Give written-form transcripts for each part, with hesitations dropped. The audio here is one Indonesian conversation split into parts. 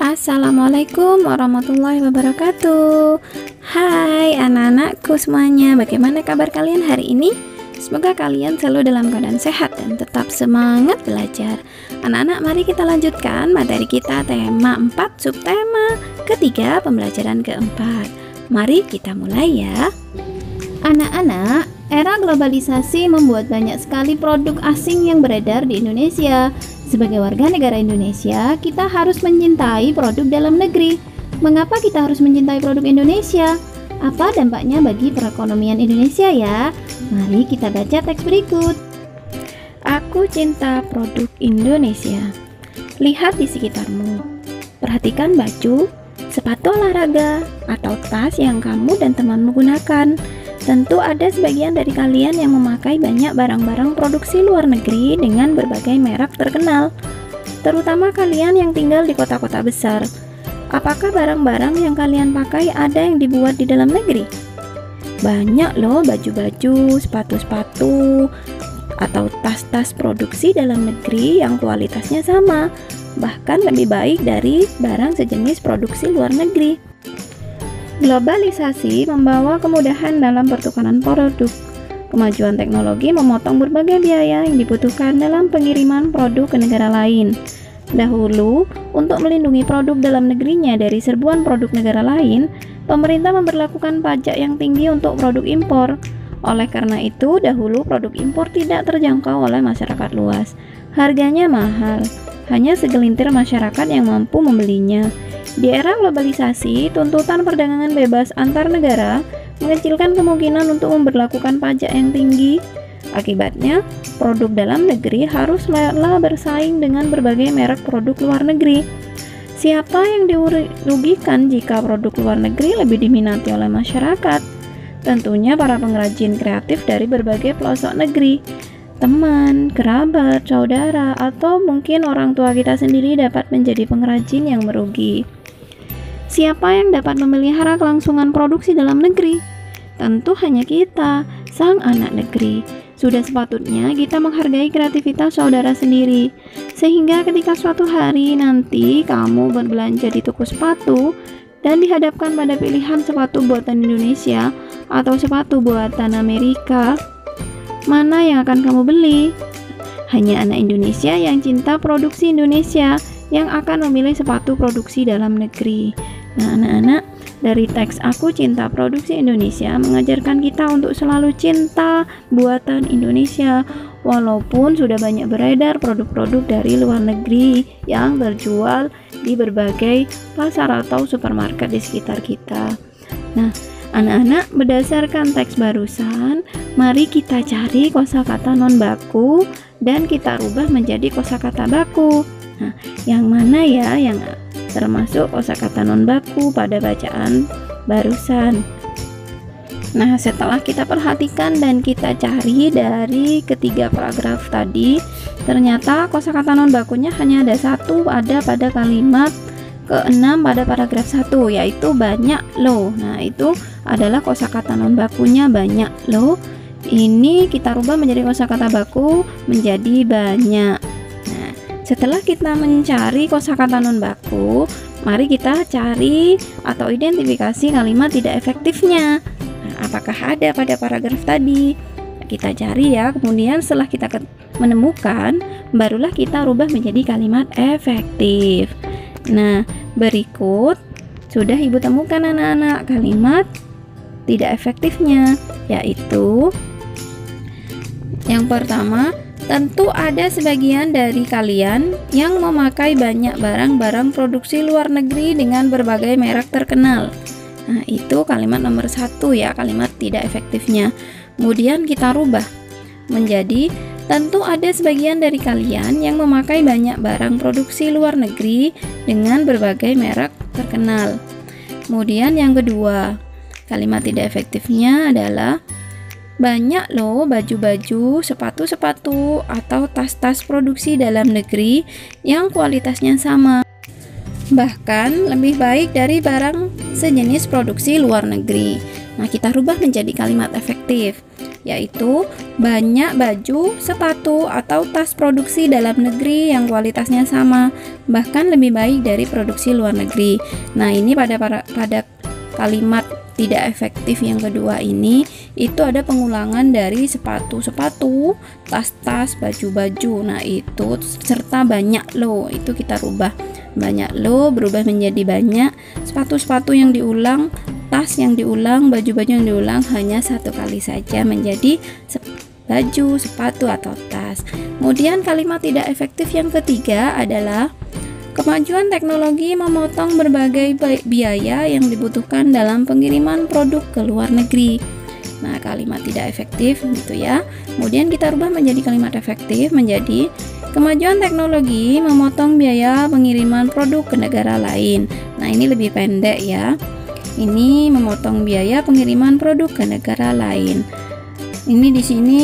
Assalamualaikum warahmatullahi wabarakatuh. Hai anak-anakku semuanya, bagaimana kabar kalian hari ini? Semoga kalian selalu dalam keadaan sehat dan tetap semangat belajar. Anak-anak, mari kita lanjutkan materi kita tema 4 subtema ketiga pembelajaran keempat. Mari kita mulai ya. Anak-anak, era globalisasi membuat banyak sekali produk asing yang beredar di Indonesia. Sebagai warga negara Indonesia, kita harus mencintai produk dalam negeri. Mengapa kita harus mencintai produk Indonesia? Apa dampaknya bagi perekonomian Indonesia ya? Mari kita baca teks berikut. Aku cinta produk Indonesia. Lihat di sekitarmu. Perhatikan baju, sepatu olahraga, atau tas yang kamu dan temanmu gunakan. Tentu ada sebagian dari kalian yang memakai banyak barang-barang produksi luar negeri dengan berbagai merek terkenal, terutama kalian yang tinggal di kota-kota besar. Apakah barang-barang yang kalian pakai ada yang dibuat di dalam negeri? Banyak loh baju-baju, sepatu-sepatu, atau tas-tas produksi dalam negeri yang kualitasnya sama, bahkan lebih baik dari barang sejenis produksi luar negeri. Globalisasi membawa kemudahan dalam pertukaran produk. Kemajuan teknologi memotong berbagai biaya yang dibutuhkan dalam pengiriman produk ke negara lain. Dahulu, untuk melindungi produk dalam negerinya dari serbuan produk negara lain, pemerintah memberlakukan pajak yang tinggi untuk produk impor. Oleh karena itu, dahulu produk impor tidak terjangkau oleh masyarakat luas. Harganya mahal, hanya segelintir masyarakat yang mampu membelinya. Di era globalisasi, tuntutan perdagangan bebas antar negara mengecilkan kemungkinan untuk memberlakukan pajak yang tinggi. Akibatnya, produk dalam negeri harus rela bersaing dengan berbagai merek produk luar negeri. Siapa yang dirugikan jika produk luar negeri lebih diminati oleh masyarakat? Tentunya para pengrajin kreatif dari berbagai pelosok negeri. Teman, kerabat, saudara, atau mungkin orang tua kita sendiri dapat menjadi pengrajin yang merugi. Siapa yang dapat memelihara kelangsungan produksi dalam negeri? Tentu hanya kita, sang anak negeri. Sudah sepatutnya kita menghargai kreativitas saudara sendiri, sehingga ketika suatu hari nanti kamu berbelanja di toko sepatu dan dihadapkan pada pilihan sepatu buatan Indonesia atau sepatu buatan Amerika, mana yang akan kamu beli? Hanya anak Indonesia yang cinta produksi Indonesia yang akan memilih sepatu produksi dalam negeri. Nah, anak-anak, dari teks Aku Cinta Produksi Indonesia mengajarkan kita untuk selalu cinta buatan Indonesia, walaupun sudah banyak beredar produk-produk dari luar negeri yang terjual di berbagai pasar atau supermarket di sekitar kita. Nah, anak-anak, berdasarkan teks barusan, mari kita cari kosakata non baku dan kita rubah menjadi kosakata baku. Nah, yang mana ya yang termasuk kosakata non baku pada bacaan barusan? Nah, setelah kita perhatikan dan kita cari dari ketiga paragraf tadi, ternyata kosakata non bakunya hanya ada satu, ada pada kalimat ke-6 pada paragraf 1, yaitu banyak loh. Nah, itu adalah kosakata non bakunya banyak loh. Ini kita rubah menjadi kosakata baku menjadi banyak. Nah, setelah kita mencari kosakata non baku, mari kita cari atau identifikasi kalimat tidak efektifnya. Nah, apakah ada pada paragraf tadi? Kita cari ya, kemudian setelah kita menemukan, barulah kita rubah menjadi kalimat efektif. Nah, berikut sudah Ibu temukan anak-anak kalimat tidak efektifnya, yaitu yang pertama, tentu ada sebagian dari kalian yang memakai banyak barang-barang produksi luar negeri dengan berbagai merek terkenal. Nah, itu kalimat nomor 1 ya, kalimat tidak efektifnya. Kemudian kita rubah menjadi tentu ada sebagian dari kalian yang memakai banyak barang produksi luar negeri dengan berbagai merek terkenal. Kemudian yang kedua, kalimat tidak efektifnya adalah banyak loh baju-baju, sepatu-sepatu, atau tas-tas produksi dalam negeri yang kualitasnya sama, bahkan lebih baik dari barang sejenis produksi luar negeri. Nah, kita rubah menjadi kalimat efektif. yaitu banyak baju, sepatu, atau tas produksi dalam negeri yang kualitasnya sama, bahkan lebih baik dari produksi luar negeri. Nah, ini pada kalimat tidak efektif yang kedua ini, itu ada pengulangan dari sepatu-sepatu, tas-tas, baju-baju. Nah, itu serta banyak lo, itu kita rubah. Banyak lo berubah menjadi banyak, sepatu-sepatu yang diulang, tas yang diulang, baju-baju yang diulang hanya satu kali saja menjadi baju, sepatu, atau tas. Kemudian kalimat tidak efektif yang ketiga adalah kemajuan teknologi memotong berbagai biaya yang dibutuhkan dalam pengiriman produk ke luar negeri. Nah, kalimat tidak efektif gitu ya. Kemudian kita rubah menjadi kalimat efektif menjadi kemajuan teknologi memotong biaya pengiriman produk ke negara lain. Nah, ini lebih pendek ya. Ini memotong biaya pengiriman produk ke negara lain. Ini di sini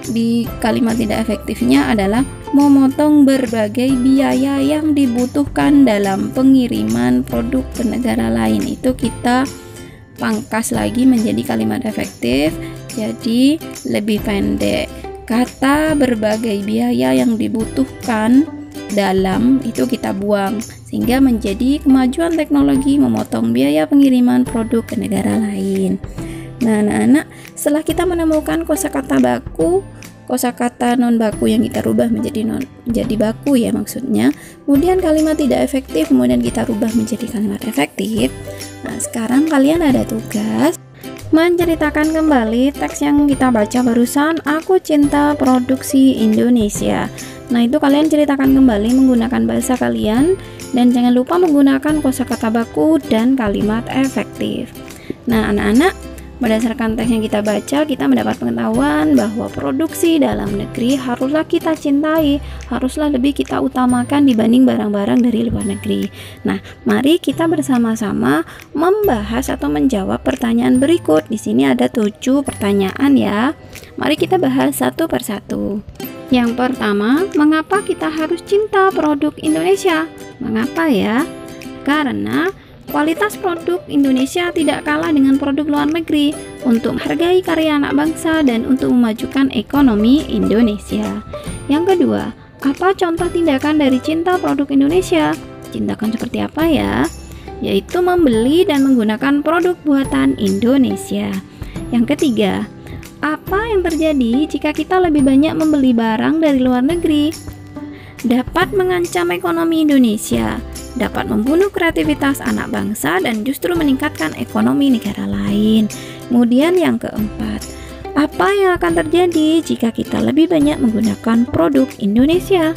di kalimat tidak efektifnya adalah memotong berbagai biaya yang dibutuhkan dalam pengiriman produk ke negara lain. Itu kita pangkas lagi menjadi kalimat efektif, jadi lebih pendek. Kata berbagai biaya yang dibutuhkan dalam itu kita buang, sehingga menjadi kemajuan teknologi memotong biaya pengiriman produk ke negara lain. Nah, anak-anak, setelah kita menemukan kosakata baku, kosakata non baku yang kita rubah menjadi baku ya maksudnya, kemudian kalimat tidak efektif kemudian kita rubah menjadi kalimat efektif. Nah, sekarang kalian ada tugas menceritakan kembali teks yang kita baca barusan, aku cinta produksi Indonesia. Nah, itu kalian ceritakan kembali menggunakan bahasa kalian dan jangan lupa menggunakan kosakata baku dan kalimat efektif. Nah, anak-anak, berdasarkan teks yang kita baca, kita mendapat pengetahuan bahwa produksi dalam negeri haruslah kita cintai, haruslah lebih kita utamakan dibanding barang-barang dari luar negeri. Nah, mari kita bersama-sama membahas atau menjawab pertanyaan berikut. Di sini ada 7 pertanyaan ya. Mari kita bahas satu persatu. Yang pertama, mengapa kita harus cinta produk Indonesia? Mengapa ya? Karena kualitas produk Indonesia tidak kalah dengan produk luar negeri untuk menghargai karya anak bangsa dan untuk memajukan ekonomi Indonesia. Yang kedua, apa contoh tindakan dari cinta produk Indonesia? Tindakan seperti apa ya? Yaitu membeli dan menggunakan produk buatan Indonesia. Yang ketiga, apa yang terjadi jika kita lebih banyak membeli barang dari luar negeri? Dapat mengancam ekonomi Indonesia, dapat membunuh kreativitas anak bangsa dan justru meningkatkan ekonomi negara lain. Kemudian yang keempat, apa yang akan terjadi jika kita lebih banyak menggunakan produk Indonesia?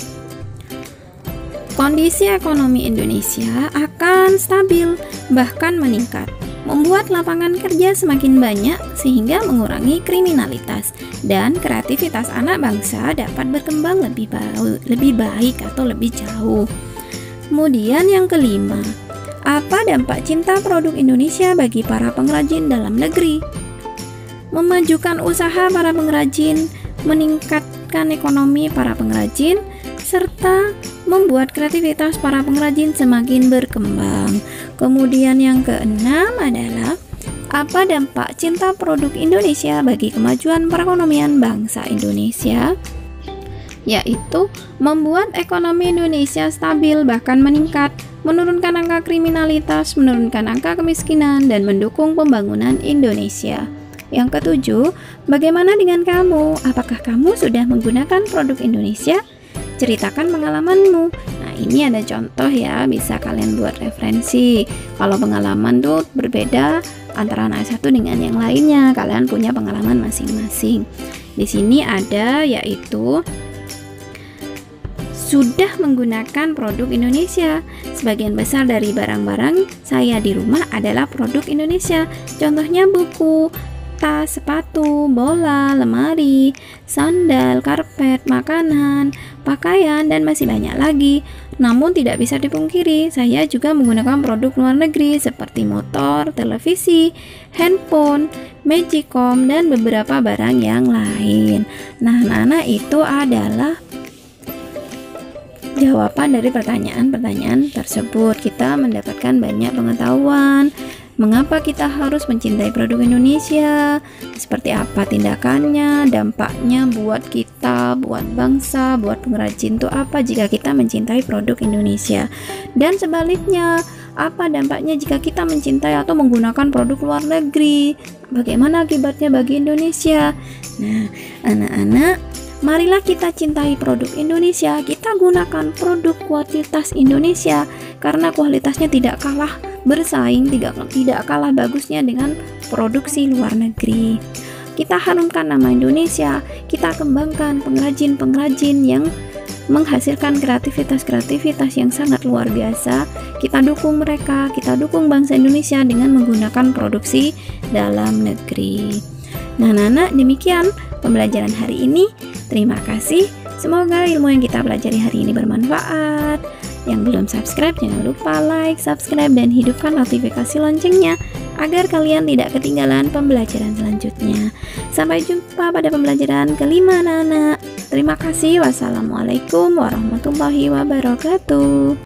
Kondisi ekonomi Indonesia akan stabil, bahkan meningkat, membuat lapangan kerja semakin banyak sehingga mengurangi kriminalitas dan kreativitas anak bangsa dapat berkembang lebih baik atau lebih jauh. Kemudian yang kelima, apa dampak cinta produk Indonesia bagi para pengrajin dalam negeri? Memajukan usaha para pengrajin, meningkatkan ekonomi para pengrajin, serta membuat kreativitas para pengrajin semakin berkembang. Kemudian yang keenam adalah apa dampak cinta produk Indonesia bagi kemajuan perekonomian bangsa Indonesia? Yaitu membuat ekonomi Indonesia stabil bahkan meningkat, menurunkan angka kriminalitas, menurunkan angka kemiskinan, dan mendukung pembangunan Indonesia. Yang ketujuh, bagaimana dengan kamu? Apakah kamu sudah menggunakan produk Indonesia? Ceritakan pengalamanmu. Nah, ini ada contoh ya, bisa kalian buat referensi. Kalau pengalaman tuh berbeda antara anak satu dengan yang lainnya, kalian punya pengalaman masing-masing. Di sini ada yaitu sudah menggunakan produk Indonesia. Sebagian besar dari barang-barang saya di rumah adalah produk Indonesia. Contohnya buku, tas, sepatu, bola, lemari, sandal, karpet, makanan, pakaian, dan masih banyak lagi. Namun tidak bisa dipungkiri, saya juga menggunakan produk luar negeri seperti motor, televisi, handphone, magicom, dan beberapa barang yang lain. Nah, itu adalah jawaban dari pertanyaan-pertanyaan tersebut. Kita mendapatkan banyak pengetahuan Mengapa kita harus mencintai produk Indonesia? Seperti apa tindakannya, dampaknya buat kita, buat bangsa, buat pengrajin itu apa jika kita mencintai produk Indonesia? Dan sebaliknya, apa dampaknya jika kita mencintai atau menggunakan produk luar negeri? Bagaimana akibatnya bagi Indonesia? Nah, anak-anak, marilah kita cintai produk Indonesia. Kita gunakan produk kualitas Indonesia karena kualitasnya tidak kalah bersaing, tidak kalah bagusnya dengan produksi luar negeri. Kita harumkan nama Indonesia, kita kembangkan pengrajin-pengrajin yang menghasilkan kreativitas-kreativitas yang sangat luar biasa. Kita dukung mereka, kita dukung bangsa Indonesia dengan menggunakan produksi dalam negeri. Nah, anak-anak, demikian pembelajaran hari ini. Terima kasih. Semoga ilmu yang kita pelajari hari ini bermanfaat. Yang belum subscribe, jangan lupa like, subscribe, dan hidupkan notifikasi loncengnya agar kalian tidak ketinggalan pembelajaran selanjutnya. Sampai jumpa pada pembelajaran kelima, anak-anak. Terima kasih. Wassalamualaikum warahmatullahi wabarakatuh.